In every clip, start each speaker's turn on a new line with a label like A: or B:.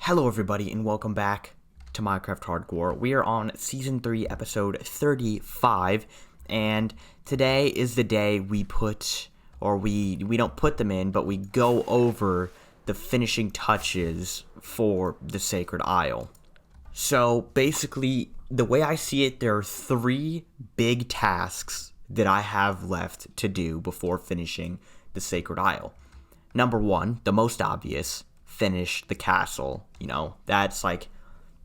A: Hello everybody and welcome back to Minecraft Hardcore. We are on Season 3, Episode 35, and today is the day we put, or we don't put them in, but we go over the finishing touches for the Sacred Isle. So basically, the way I see it, there are 3 big tasks that I have left to do before finishing the Sacred Isle. Number 1, the most obvious, finish the castle. That's like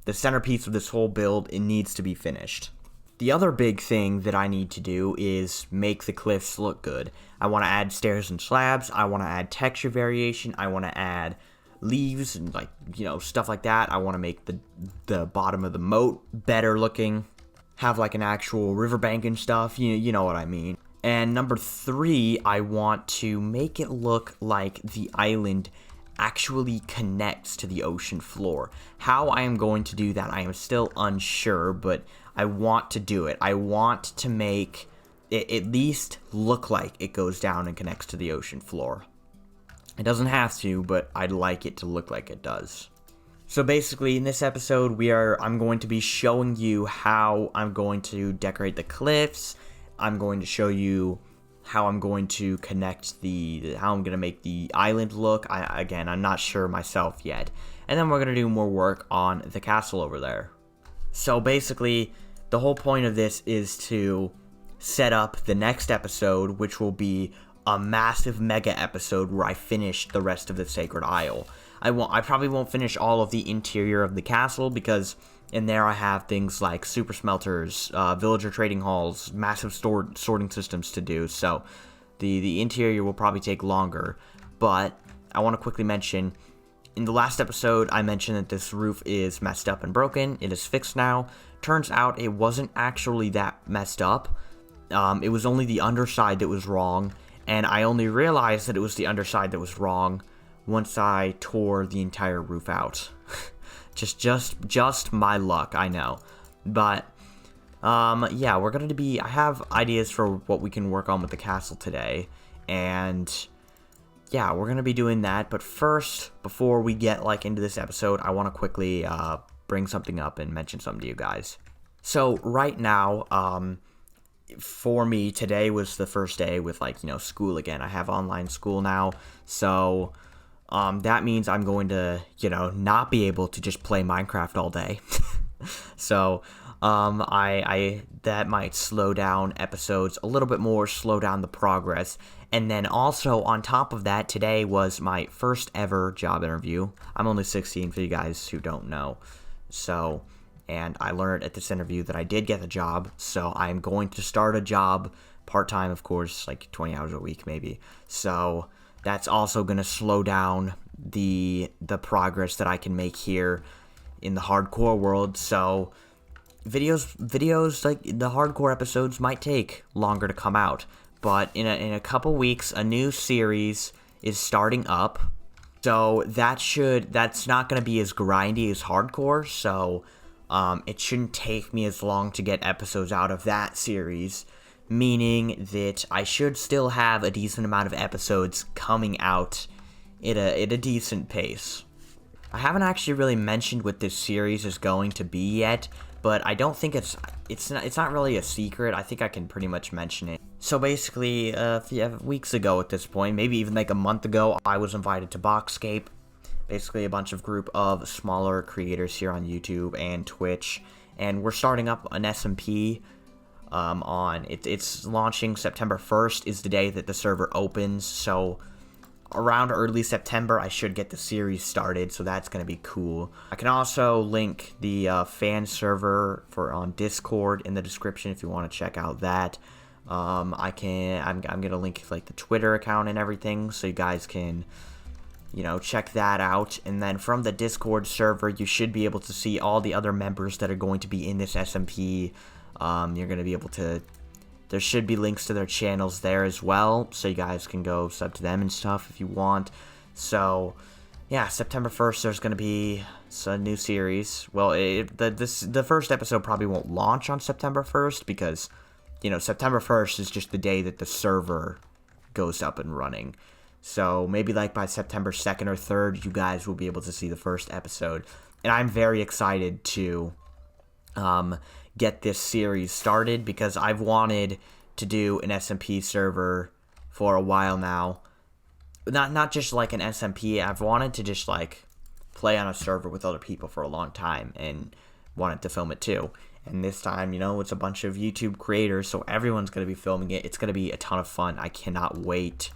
A: the centerpiece of this whole build. It needs to be finished. The other big thing that I need to do is make the cliffs look good. I want to add stairs and slabs. I want to add texture variation. I want to add leaves and stuff like that. I want to make the bottom of the moat better looking, have like an actual riverbank and stuff. You know what I mean. And number 3, I want to make it look like the island actually connects to the ocean floor. How I am going to do that, I am still unsure, but I want to do it. I want to make it at least look like it goes down and connects to the ocean floor. It doesn't have to, but I'd like it to look like it does. So basically, in this episode, I'm going to be showing you how I'm going to decorate the cliffs. I'm going to show you how I'm going to connect how I'm going to make the island look. I'm not sure myself yet. And then we're going to do more work on the castle over there. So basically, the whole point of this is to set up the next episode, which will be a massive mega episode where I finish the rest of the Sacred Isle. I probably won't finish all of the interior of the castle because in there I have things like super smelters, villager trading halls, massive sorting systems to do, so the interior will probably take longer. But I want to quickly mention, in the last episode I mentioned that this roof is messed up and broken. It is fixed now. Turns out it wasn't actually that messed up. It was only the underside that was wrong, and I only realized that it was the underside that was wrong once I tore the entire roof out. Just my luck, I know. But, yeah, I have ideas for what we can work on with the castle today. And, yeah, we're gonna be doing that. But first, before we get, into this episode, I want to quickly, bring something up and mention something to you guys. So, right now, for me, today was the first day with, school again. I have online school now, so that means I'm going to, not be able to just play Minecraft all day. So, that might slow down episodes a little bit more, slow down the progress. And then also, on top of that, today was my first ever job interview. I'm only 16 for you guys who don't know. So, and I learned at this interview that I did get the job. So, I'm going to start a job part-time, of course, 20 hours a week maybe. So that's also going to slow down the progress that I can make here in the hardcore world. So videos like the hardcore episodes might take longer to come out, but in a couple weeks a new series is starting up. So that's not going to be as grindy as hardcore. So it shouldn't take me as long to get episodes out of that series, meaning that I should still have a decent amount of episodes coming out at a decent pace. I haven't actually really mentioned what this series is going to be yet, but I don't think it's not really a secret. I think I can pretty much mention it. So basically, weeks ago at this point, maybe even a month ago, I was invited to Boxscape, basically a bunch of group of smaller creators here on YouTube and Twitch, and we're starting up an SMP. It's launching September 1st is the day that the server opens, so around early September I should get the series started, so that's going to be cool. I can also link the fan server on Discord in the description if you want to check out that. I'm going to link the Twitter account and everything, so you guys can check that out. And then from the Discord server you should be able to see all the other members that are going to be in this SMP. You're going to be able to, there should be links to their channels there as well, so you guys can go sub to them and stuff if you want. So, yeah, September 1st there's going to be a new series. Well, the first episode probably won't launch on September 1st because, September 1st is just the day that the server goes up and running. So maybe like by September 2nd or 3rd, you guys will be able to see the first episode. And I'm very excited to get this series started because I've wanted to do an SMP server for a while now. Not just like an SMP, I've wanted to just like play on a server with other people for a long time and wanted to film it too. And this time, you know, it's a bunch of YouTube creators, so everyone's going to be filming it. It's going to be a ton of fun. I cannot wait.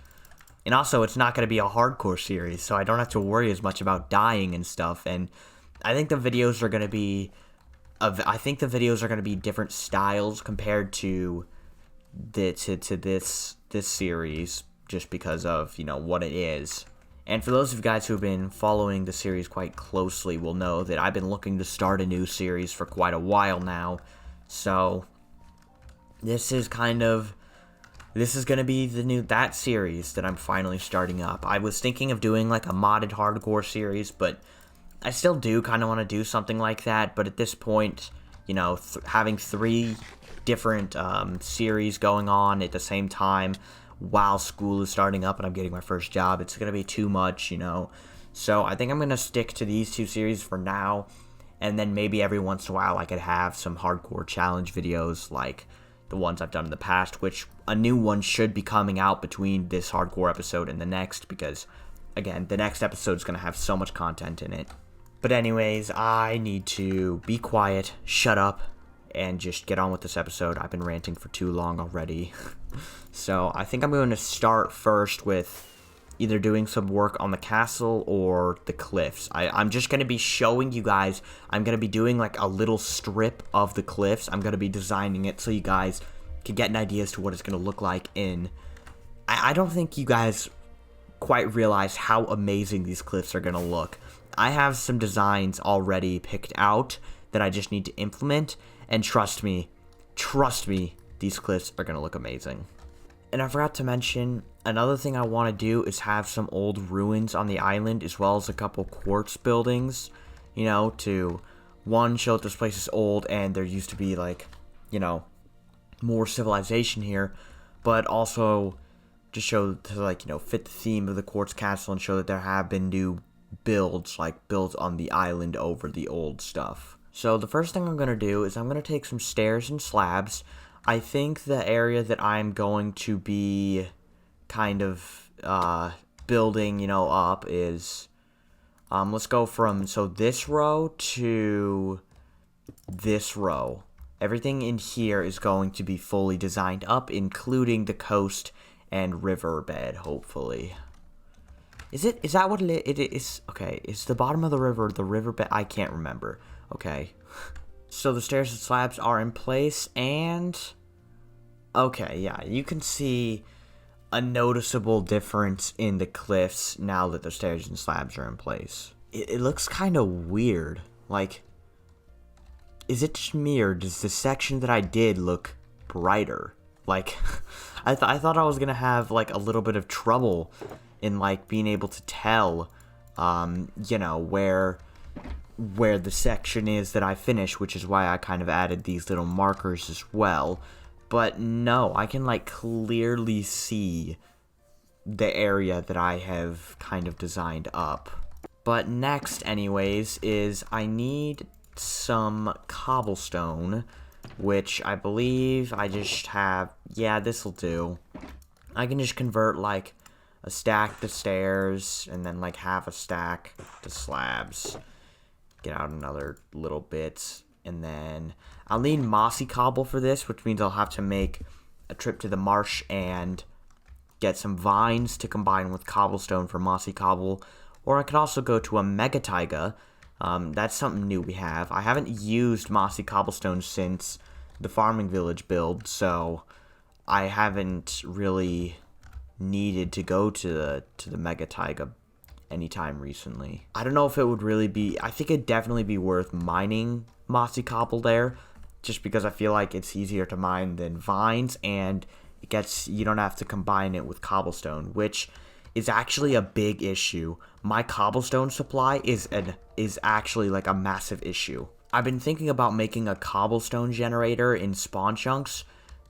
A: And also, it's not going to be a hardcore series, so I don't have to worry as much about dying and stuff. And I think the videos are going to be different styles compared to this series, just because of, you know, what it is. And for those of you guys who have been following the series quite closely will know that I've been looking to start a new series for quite a while now. So this is going to be that series that I'm finally starting up. I was thinking of doing like a modded hardcore series, but I still do kind of want to do something like that. But at this point, you know, having 3 different series going on at the same time while school is starting up and I'm getting my first job, it's going to be too much, you know. So I think I'm going to stick to these 2 series for now, and then maybe every once in a while I could have some hardcore challenge videos like the ones I've done in the past, which a new one should be coming out between this hardcore episode and the next, because, again, the next episode is going to have so much content in it. But anyways, I need to be quiet, shut up, and just get on with this episode. I've been ranting for too long already. So I think I'm going to start first with either doing some work on the castle or the cliffs. I'm just going to be showing you guys. I'm going to be doing like a little strip of the cliffs. I'm going to be designing it so you guys can get an idea as to what it's going to look like in... I don't think you guys quite realize how amazing these cliffs are going to look. I have some designs already picked out that I just need to implement, and trust me, these cliffs are going to look amazing. And I forgot to mention, another thing I want to do is have some old ruins on the island, as well as a couple quartz buildings, you know, to, one, show that this place is old and there used to be, like, you know, more civilization here, but also to show, to, like, you know, fit the theme of the Quartz Castle and show that there have been new builds, like, built on the island over the old stuff. So the first thing I'm going to do is I'm going to take some stairs and slabs. I think the area that I'm going to be kind of building, you know, up is, let's go from, so this row to this row. Everything in here is going to be fully designed up, including the coast and riverbed, hopefully. Is that what it is? Okay, is the bottom of the riverbed? I can't remember. Okay. So the stairs and slabs are in place, and... okay, yeah, you can see a noticeable difference in the cliffs now that the stairs and slabs are in place. It looks kind of weird. Like, is it just me, or does the section that I did look brighter? Like, I thought I was gonna have, like, a little bit of trouble in, like, being able to tell, you know, where the section is that I finished, which is why I kind of added these little markers as well. But no, I can, like, clearly see the area that I have kind of designed up. But next, anyways, is I need some cobblestone, which I believe I just have... yeah, this'll do. I can just convert, like, a stack to stairs, and then, like, half a stack to slabs. Get out another little bit, and then I'll need mossy cobble for this, which means I'll have to make a trip to the marsh and get some vines to combine with cobblestone for mossy cobble, or I could also go to a mega taiga. That's something new we have. I haven't used mossy cobblestone since the farming village build, so I haven't really needed to go to the mega taiga anytime recently. I don't know if it would really be... I think it'd definitely be worth mining mossy cobble there, just because I feel like it's easier to mine than vines, and it gets... you don't have to combine it with cobblestone, which is actually a big issue. My cobblestone supply is actually like a massive issue. I've been thinking about making a cobblestone generator in spawn chunks,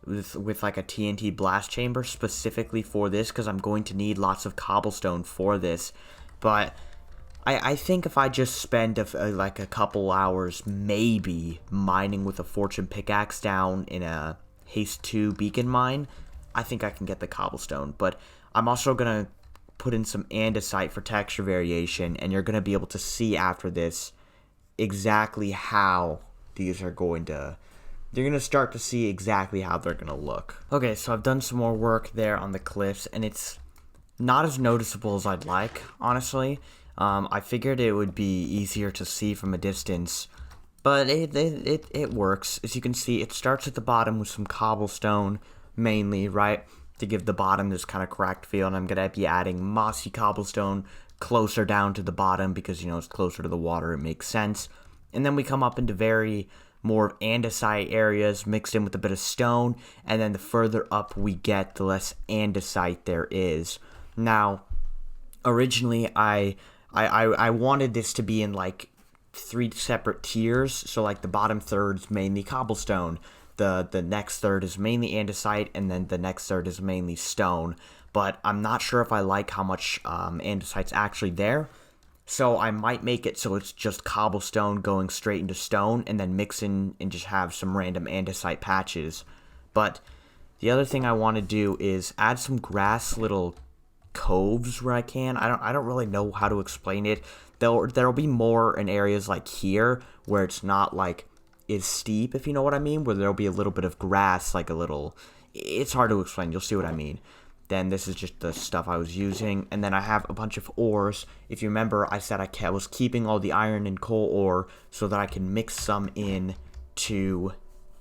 A: with like a TNT blast chamber specifically for this, because I'm going to need lots of cobblestone for this. But I think if I just spend like a couple hours maybe mining with a fortune pickaxe down in a haste 2 beacon mine, I think I can get the cobblestone. But I'm also going to put in some andesite for texture variation, and you're going to be able to see after this exactly how these are going to... You're going to start to see exactly how they're going to look. Okay, so I've done some more work there on the cliffs, and it's not as noticeable as I'd like, honestly. I figured it would be easier to see from a distance, but it works. As you can see, it starts at the bottom with some cobblestone, mainly, right? To give the bottom this kind of cracked feel, and I'm going to be adding mossy cobblestone closer down to the bottom because, you know, it's closer to the water, it makes sense. And then we come up into very more andesite areas mixed in with a bit of stone, and then the further up we get, the less andesite there is. Now, originally I wanted this to be in like 3 separate tiers, so like the bottom third's mainly cobblestone, the next third is mainly andesite, and then the next third is mainly stone. But I'm not sure if I like how much andesite's actually there, so I might make it so it's just cobblestone going straight into stone, and then mix in and just have some random andesite patches. But the other thing I want to do is add some grass little coves where I can. I don't really know how to explain it. There'll be more in areas like here where it's not like is steep, if you know what I mean, where there'll be a little bit of grass, like a little... It's hard to explain, you'll see what I mean. Then this is just the stuff I was using, and then I have a bunch of ores. If you remember, I said I was keeping all the iron and coal ore so that I can mix some in to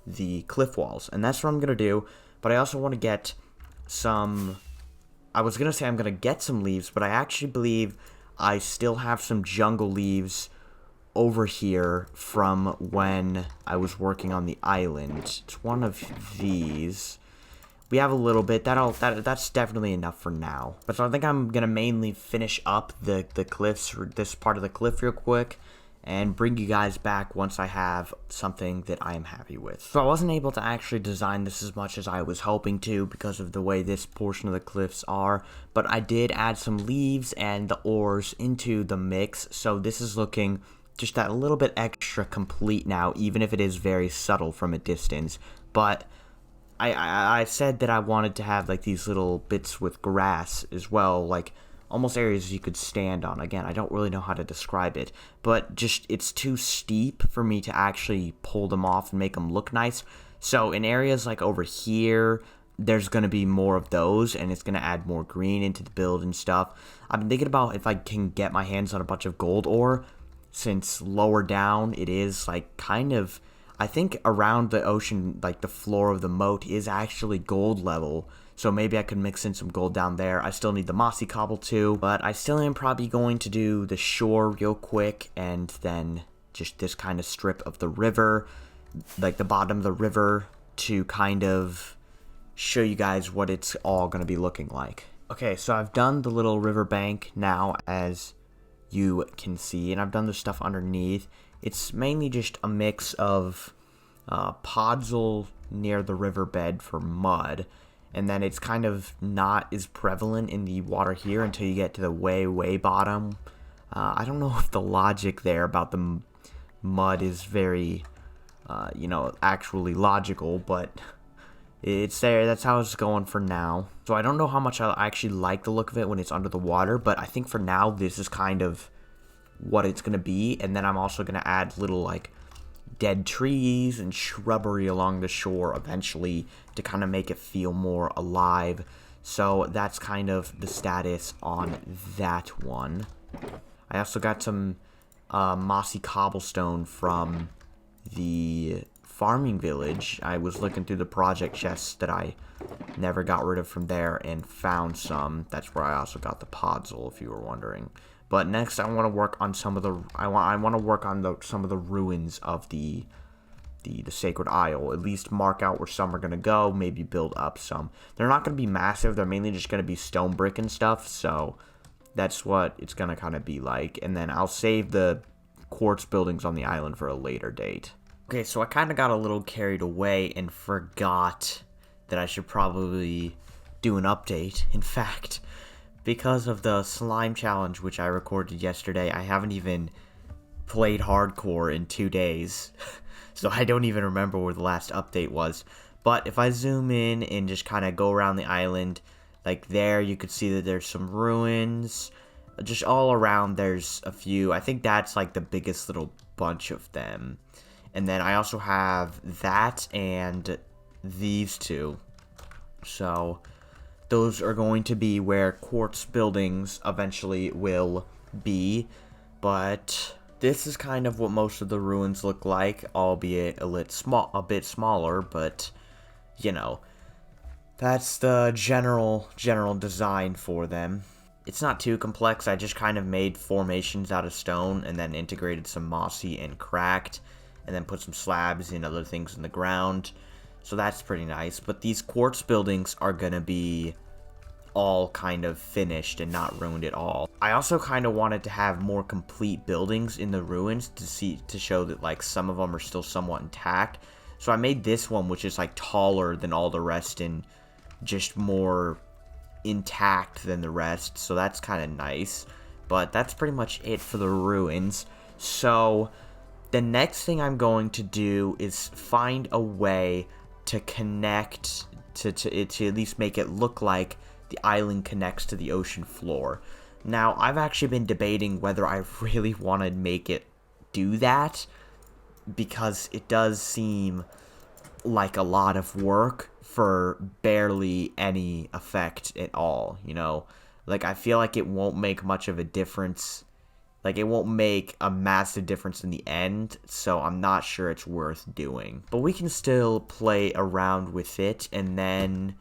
A: the cliff walls, and that's what I'm going to do. But I also want to get some... I was going to say I'm going to get some leaves, but I actually believe I still have some jungle leaves over here from when I was working on the island. It's one of these. We have a little bit. That's definitely enough for now. But so I think I'm gonna mainly finish up the cliffs, this part of the cliff real quick, and bring you guys back once I have something that I am happy with. So I wasn't able to actually design this as much as I was hoping to because of the way this portion of the cliffs are, but I did add some leaves and the ores into the mix, so this is looking just that little bit extra complete now, even if it is very subtle from a distance. But I said that I wanted to have like these little bits with grass as well, like almost areas you could stand on. Again, I don't really know how to describe it, but just it's too steep for me to actually pull them off and make them look nice. So in areas like over here, there's going to be more of those, and it's going to add more green into the build and stuff. I've been thinking about if I can get my hands on a bunch of gold ore, since lower down it is like kind of... I think around the ocean, like the floor of the moat is actually gold level, so maybe I could mix in some gold down there. I still need the mossy cobble too, but I still am probably going to do the shore real quick, and then just this kind of strip of the river, like the bottom of the river, to kind of show you guys what it's all going to be looking like. Okay, so I've done the little river bank now, as you can see, and I've done the stuff underneath. It's mainly just a mix of podzol near the riverbed for mud, and then it's kind of not as prevalent in the water here until you get to the way bottom. I don't know if the logic there about the mud is very, actually logical, but it's there. That's how it's going for now. So I don't know how much I actually like the look of it when it's under the water, but I think for now this is kind of what it's going to be. And then I'm also going to add little like dead trees and shrubbery along the shore eventually to kind of make it feel more alive. So that's kind of the status on that one. I also got some mossy cobblestone from the farming village. I was looking through the project chests that I never got rid of from there and found some. That's where I also got the podzol, if you were wondering. But next, I want to work on some of the some of the ruins of the Sacred Isle. At least mark out where some are gonna go. Maybe build up some. They're not gonna be massive. They're mainly just gonna be stone brick and stuff. So that's what it's gonna kind of be like. And then I'll save the quartz buildings on the island for a later date. Okay, so I kind of got a little carried away and forgot that I should probably do an update. In fact, because of the slime challenge which I recorded yesterday, I haven't even played hardcore in 2 days. So I don't even remember where the last update was. But if I zoom in and just kind of go around the island, like there, you could see that there's some ruins. Just all around, there's a few. I think that's like the biggest little bunch of them. And then I also have that and these two. So those are going to be where quartz buildings eventually will be. But this is kind of what most of the ruins look like, albeit a bit smaller, but you know, that's the general design for them. It's not too complex. I just kind of made formations out of stone and then integrated some mossy and cracked, and then put some slabs and other things in the ground. So that's pretty nice. But these quartz buildings are gonna be all kind of finished and not ruined at all. I also kind of wanted to have more complete buildings in the ruins to show that like some of them are still somewhat intact. So I made this one, which is like taller than all the rest and just more intact than the rest, so that's kind of nice. But that's pretty much it for the ruins. So the next thing I'm going to do is find a way to connect to at least make it look like the island connects to the ocean floor. Now, I've actually been debating whether I really want to make it do that, because it does seem like a lot of work for barely any effect at all, you know? Like, I feel like it won't make much of a difference. Like, it won't make a massive difference in the end, so I'm not sure it's worth doing. But we can still play around with it, and then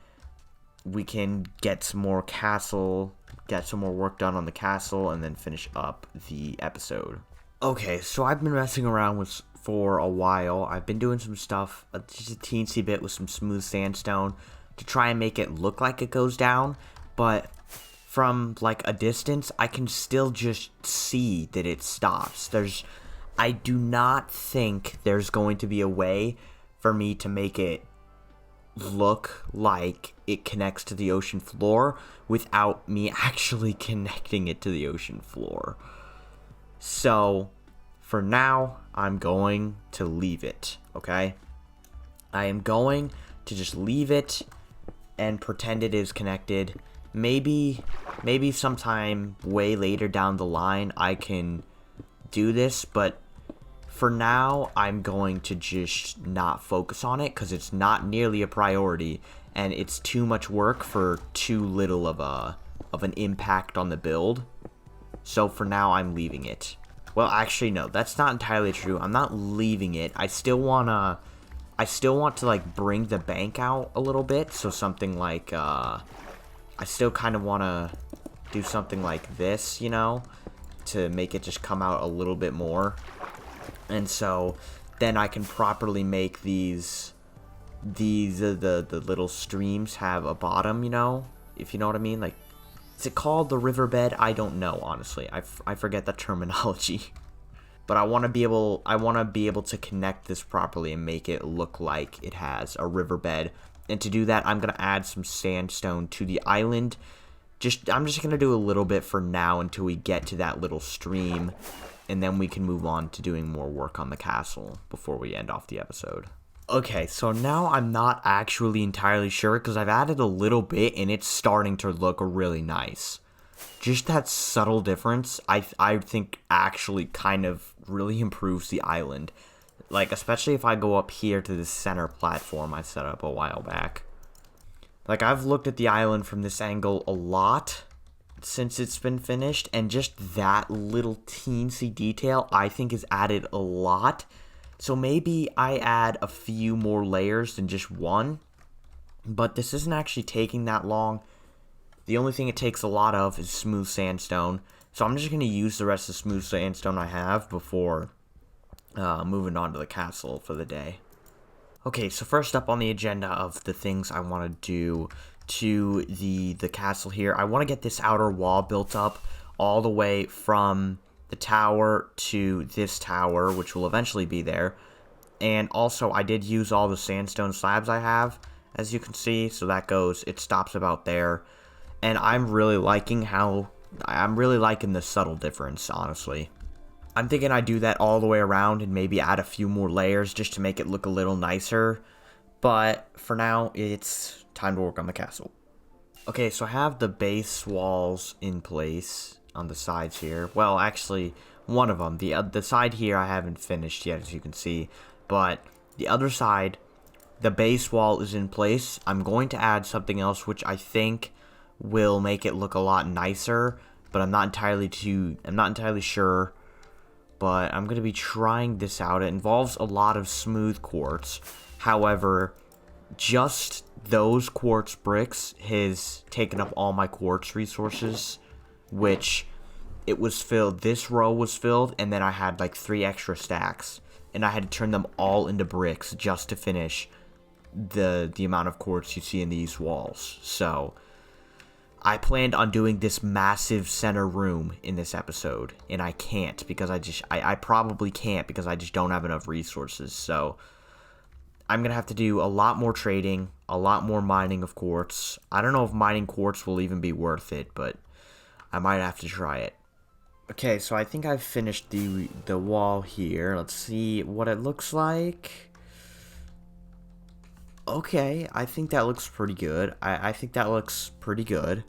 A: we can get some more work done on the castle, and then finish up the episode. Okay, so I've been messing around with for a while. I've been doing some stuff, just a teensy bit with some smooth sandstone to try and make it look like it goes down, but from like a distance, I can still just see that it stops. I do not think there's going to be a way for me to make it look like it connects to the ocean floor without me actually connecting it to the ocean floor. So for now, I'm going to leave it, okay? I am going to just leave it and pretend it is connected. Maybe sometime way later down the line I can do this, but for now, I'm going to just not focus on it because it's not nearly a priority, and it's too much work for too little of an impact on the build. So for now, I'm leaving it. Well, actually, no, that's not entirely true. I'm not leaving it. I still want to, like, bring the bank out a little bit. So something like, I still kind of want to do something like this, you know, to make it just come out a little bit more. And so then I can properly make the little streams have a bottom, you know, if you know what I mean. Like, is it called the riverbed? I don't know, honestly. I forget the terminology. But I want to be able to connect this properly and make it look like it has a riverbed. And to do that, I'm going to add some sandstone to the island. I'm just going to do a little bit for now until we get to that little stream. And then we can move on to doing more work on the castle before we end off the episode. Okay, so now I'm not actually entirely sure because I've added a little bit and it's starting to look really nice. Just that subtle difference, I think actually kind of really improves the island. Like, especially if I go up here to the center platform I set up a while back. Like, I've looked at the island from this angle a lot since it's been finished, and just that little teensy detail I think is added a lot. So maybe I add a few more layers than just one, but this isn't actually taking that long. The only thing it takes a lot of is smooth sandstone, so I'm just going to use the rest of the smooth sandstone I have before moving on to the castle for the day. Okay, so first up on the agenda of the things I want to do to the castle here, I want to get this outer wall built up all the way from the tower to this tower, which will eventually be there. And also, I did use all the sandstone slabs I have, as you can see. So that goes, it stops about there. And I'm really liking the subtle difference, honestly. I'm thinking I do that all the way around and maybe add a few more layers just to make it look a little nicer. But for now, it's time to work on the castle. Okay, so I have the base walls in place on the sides here. Well, actually, one of them. The side here I haven't finished yet, as you can see. But the other side, the base wall is in place. I'm going to add something else, which I think will make it look a lot nicer. But I'm not entirely sure. But I'm going to be trying this out. It involves a lot of smooth quartz. However, just those quartz bricks has taken up all my quartz resources, which it was filled. This row was filled, and then I had like 3 extra stacks, and I had to turn them all into bricks just to finish the amount of quartz you see in these walls. So I planned on doing this massive center room in this episode, and I can't because I probably can't because I just don't have enough resources. So I'm going to have to do a lot more trading, a lot more mining of quartz. I don't know if mining quartz will even be worth it, but I might have to try it. Okay, so I think I've finished the wall here. Let's see what it looks like. Okay, I think that looks pretty good. I think that looks pretty good.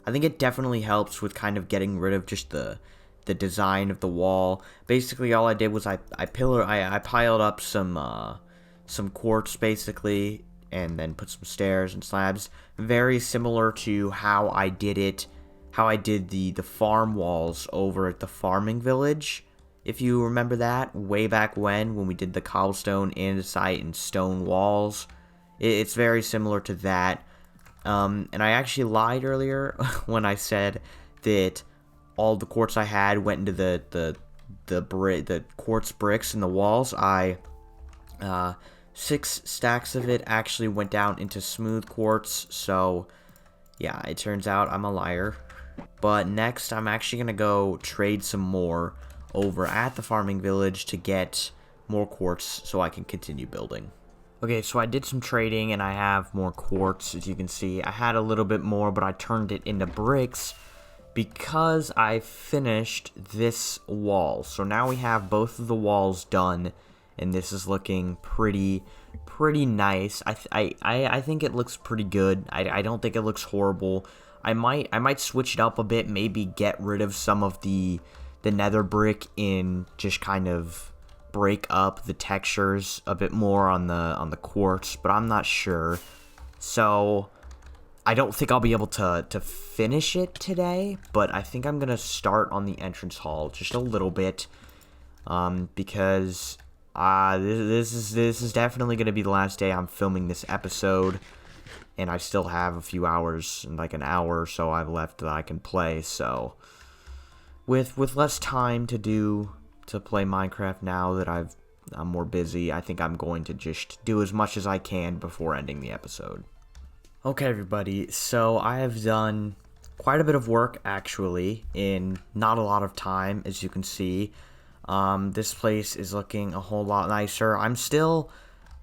A: I think it definitely helps with kind of getting rid of just the design of the wall. Basically, all I did was I piled up some quartz, basically, and then put some stairs and slabs. Very similar to how I did the farm walls over at the farming village. If you remember that, way back when we did the cobblestone, andesite, and stone walls. It's very similar to that. And I actually lied earlier when I said that all the quartz I had went into the quartz bricks in the walls. 6 stacks of it actually went down into smooth quartz. So yeah, it turns out I'm a liar. But next, I'm actually going to go trade some more over at the farming village to get more quartz so I can continue building. Okay, so I did some trading and I have more quartz, as you can see. I had a little bit more, but I turned it into bricks because I finished this wall. So now we have both of the walls done, and this is looking pretty nice. I think it looks pretty good. I don't think it looks horrible. I might switch it up a bit, maybe get rid of some of the nether brick and just kind of break up the textures a bit more on the quartz, but I'm not sure. So I don't think I'll be able to finish it today, but I think I'm gonna start on the entrance hall just a little bit, because this is definitely gonna be the last day I'm filming this episode. And I still have a few hours, like an hour or so I've left that I can play, so with less time to play Minecraft now that I'm more busy, I think I'm going to just do as much as I can before ending the episode. Okay, everybody, so I have done quite a bit of work, actually, in not a lot of time, as you can see. This place is looking a whole lot nicer. I'm still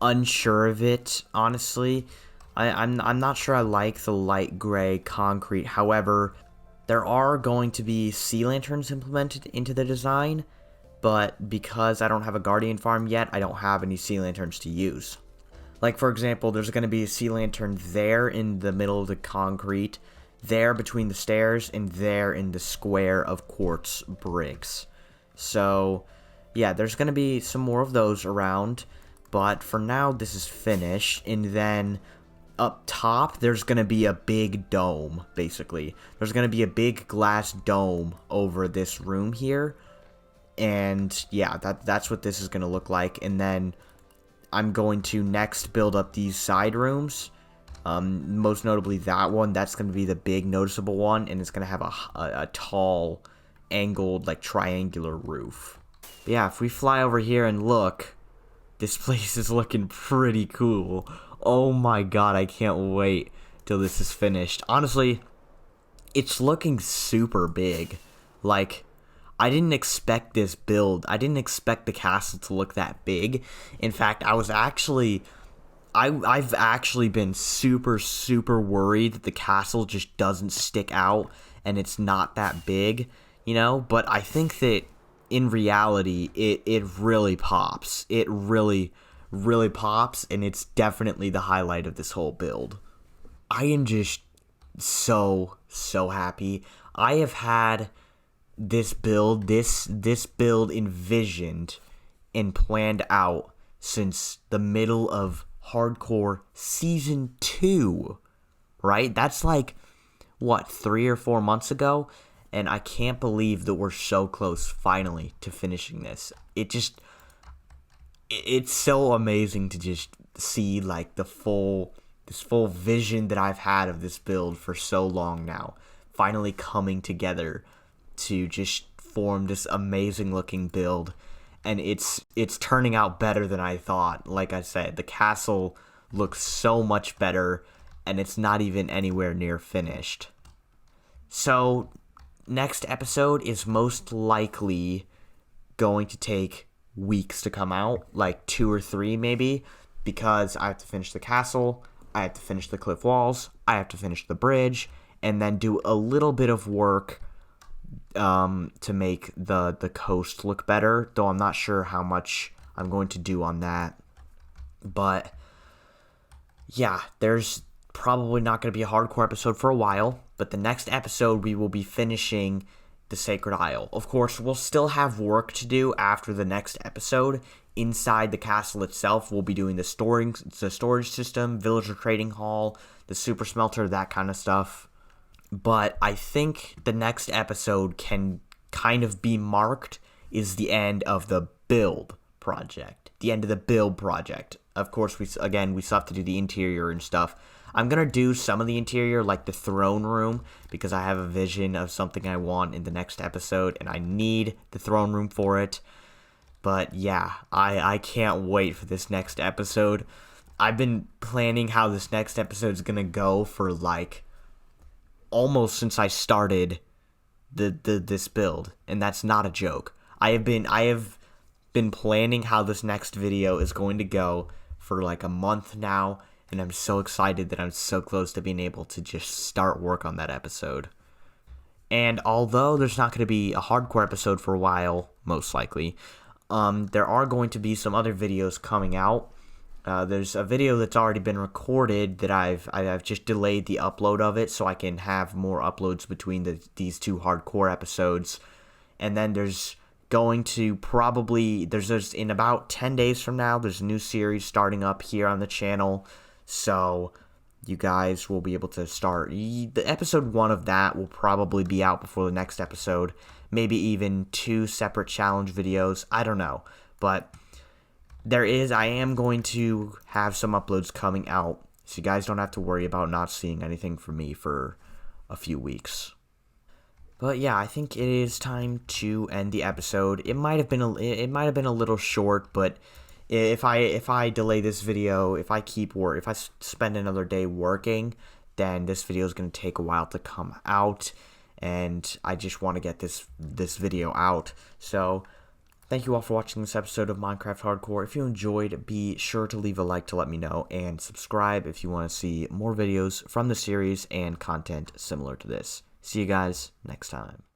A: unsure of it, honestly. I'm not sure I like the light gray concrete. However, there are going to be sea lanterns implemented into the design, but because I don't have a guardian farm yet, I don't have any sea lanterns to use. Like, for example, there's going to be a sea lantern there in the middle of the concrete, there between the stairs, and there in the square of quartz bricks. So, yeah, there's going to be some more of those around, but for now, this is finished, and then up top, there's going to be a big dome, basically. There's going to be a big glass dome over this room here. And yeah, that's what this is going to look like. And then I'm going to next build up these side rooms. Most notably that one. That's going to be the big noticeable one. And it's going to have a tall, angled, like triangular roof. But yeah, if we fly over here and look, this place is looking pretty cool. Oh my god, I can't wait till this is finished. Honestly, it's looking super big. Like, I didn't expect this build. I didn't expect the castle to look that big. In fact, I was actually I've actually been super worried that the castle just doesn't stick out and it's not that big, but I think that in reality it really pops. It really pops, and it's definitely the highlight of this whole build. I am just so happy. I have had this build envisioned and planned out since the middle of Hardcore Season 2, right? That's like, what, 3 or 4 months ago? And I can't believe that we're so close, finally, to finishing this. It's so amazing to just see, like, this full vision that I've had of this build for so long now, finally coming together to just form this amazing looking build. And it's turning out better than I thought. Like I said, the castle looks so much better, and it's not even anywhere near finished. So, next episode is most likely going to take weeks to come out, like 2 or 3 maybe, because I have to finish the castle, I have to finish the cliff walls, I have to finish the bridge, and then do a little bit of work to make the coast look better, though I'm not sure how much I'm going to do on that. But yeah, there's probably not going to be a hardcore episode for a while, but the next episode we will be finishing the Sacred Isle. Of course, we'll still have work to do after the next episode. Inside the castle itself, we'll be doing the storage system, villager trading hall, the super smelter, that kind of stuff. But I think the next episode can kind of be marked is the end of the build project. The end of the build project. Of course, we still have to do the interior and stuff. I'm going to do some of the interior, like the throne room, because I have a vision of something I want in the next episode, and I need the throne room for it. But yeah, I can't wait for this next episode. I've been planning how this next episode is going to go for, like, almost since I started this build, and that's not a joke. I have been planning how this next video is going to go for like a month now, and I'm so excited that I'm so close to being able to just start work on that episode. And although there's not going to be a hardcore episode for a while, most likely, there are going to be some other videos coming out. There's a video that's already been recorded that I've just delayed the upload of it so I can have more uploads between these 2 hardcore episodes. And then there's going to probably, there's in about 10 days from now, there's a new series starting up here on the channel. So you guys will be able to start, the episode 1 of that will probably be out before the next episode. Maybe even 2 separate challenge videos. I don't know. But I am going to have some uploads coming out, so you guys don't have to worry about not seeing anything from me for a few weeks. But yeah, I think it is time to end the episode. It might have been a little short, but if I delay this video, if I spend another day working, then this video is going to take a while to come out, and I just want to get this video out. So thank you all for watching this episode of Minecraft Hardcore. If you enjoyed, be sure to leave a like to let me know, and subscribe if you want to see more videos from the series and content similar to this. See you guys next time.